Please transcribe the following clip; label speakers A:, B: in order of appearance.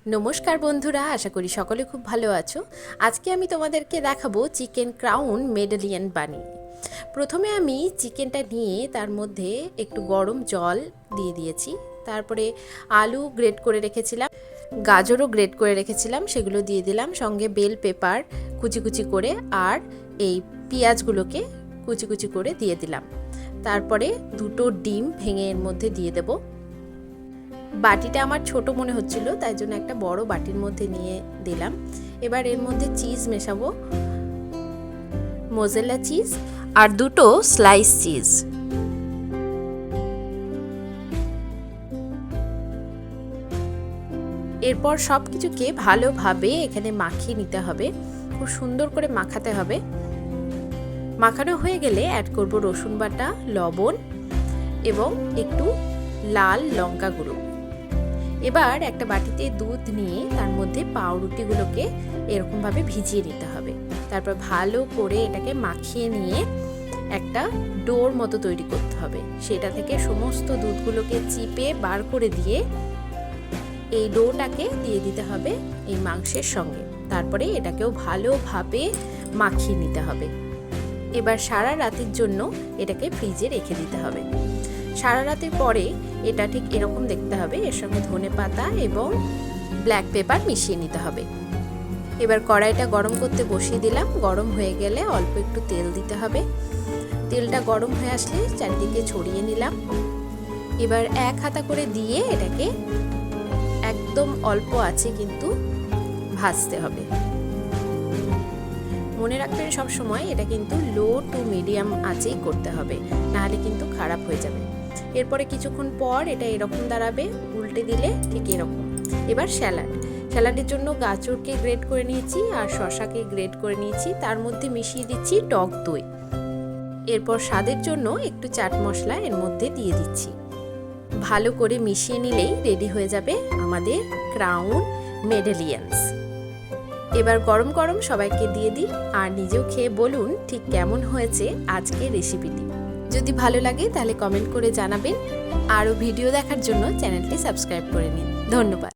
A: নমস্কার বন্ধুরা, আশা করি সকলে খুব ভালো আছো। আজকে আমি তোমাদেরকে দেখাবো চিকেন ক্রাউন মেডালিয়ান বানিয়ে। প্রথমে আমি চিকেনটা নিয়ে তার মধ্যে একটু গরম জল দিয়ে দিয়েছি। তারপরে আলু গ্রেট করে রেখেছিলাম, গাজরও গ্রেট করে রেখেছিলাম, সেগুলো দিয়ে দিলাম। সঙ্গে বেল পেপার কুচি কুচি করে আর এই পেঁয়াজগুলোকে কুচি কুচি করে দিয়ে দিলাম। তারপরে দুটো ডিম ভেঙে এর মধ্যে দিয়ে দেবো। বাটিটা আমার ছোট মনে হচ্ছিল, তাই জন্য একটা বড় বাটির মধ্যে নিয়ে দিলাম। এবার এর মধ্যে চিজ মেশাবো, মোজেলা চিজ আর দুটো স্লাইস চিজ। এরপর সব কিছুকে ভালোভাবে এখানে মাখিয়ে নিতে হবে, খুব সুন্দর করে মাখাতে হবে। মাখানো হয়ে গেলে অ্যাড করব রসুন বাটা, লবণ এবং একটু লাল লঙ্কা গুঁড়ো। এবার একটা বাটিতে দুধ নিয়ে তার মধ্যে পাউরুটিগুলোকে এরকমভাবে ভিজিয়ে নিতে হবে। তারপর ভালো করে এটাকে মাখিয়ে নিয়ে একটা ডোর মতো তৈরি করতে হবে। সেটা থেকে সমস্ত দুধগুলোকে চিপে বার করে দিয়ে এই ডোটাকে দিয়ে দিতে হবে এই মাংসের সঙ্গে। তারপরে এটাকেও ভালোভাবে মাখিয়ে নিতে হবে। এবার সারা রাতের জন্য এটাকে ফ্রিজে রেখে দিতে হবে। সারা রাতের পরে এটা ঠিক এরকম দেখতে হবে। এর সঙ্গে ধনেপাতা এবং ব্ল্যাক পেপার মিশিয়ে নিতে হবে। এবার কড়াইটা গরম করতে বসিয়ে দিলাম। গরম হয়ে গেলে অল্প একটু তেল দিতে হবে। তেলটা গরম হয়ে আসলে চারিদিকে ছড়িয়ে নিলাম। এবার এক হাতা করে দিয়ে এটাকে একদম অল্প আছে কিন্তু ভাজতে হবে। মনে রাখবেন সব সময় এটা কিন্তু লো টু মিডিয়াম আঁচেই করতে হবে, নাহলে কিন্তু খারাপ হয়ে যাবে। এরপরে কিছুক্ষণ পর এটা এরকম দাঁড়াবে, উল্টে দিলে ঠিক এরকম। এবার স্যালাডের জন্য গাজরকে গ্রেট করে নিয়েছি আর শসাকে গ্রেট করে নিয়েছি। তার মধ্যে মিশিয়ে দিচ্ছি টক দই। এরপর স্বাদের জন্য একটু চাট মশলা এর মধ্যে দিয়ে দিচ্ছি। ভালো করে মিশিয়ে নিলেই রেডি হয়ে যাবে আমাদের ক্রাউন মেডালিয়ান্স। এবার গরম গরম সবাইকে দিয়ে দিই আর নিজেও খেয়ে বলুন ঠিক কেমন হয়েছে আজকের রেসিপিটি। যদি ভালো লাগে তাহলে কমেন্ট করে জানাবেন। আরও ভিডিও দেখার জন্য চ্যানেলটি সাবস্ক্রাইব করে নিন। ধন্যবাদ।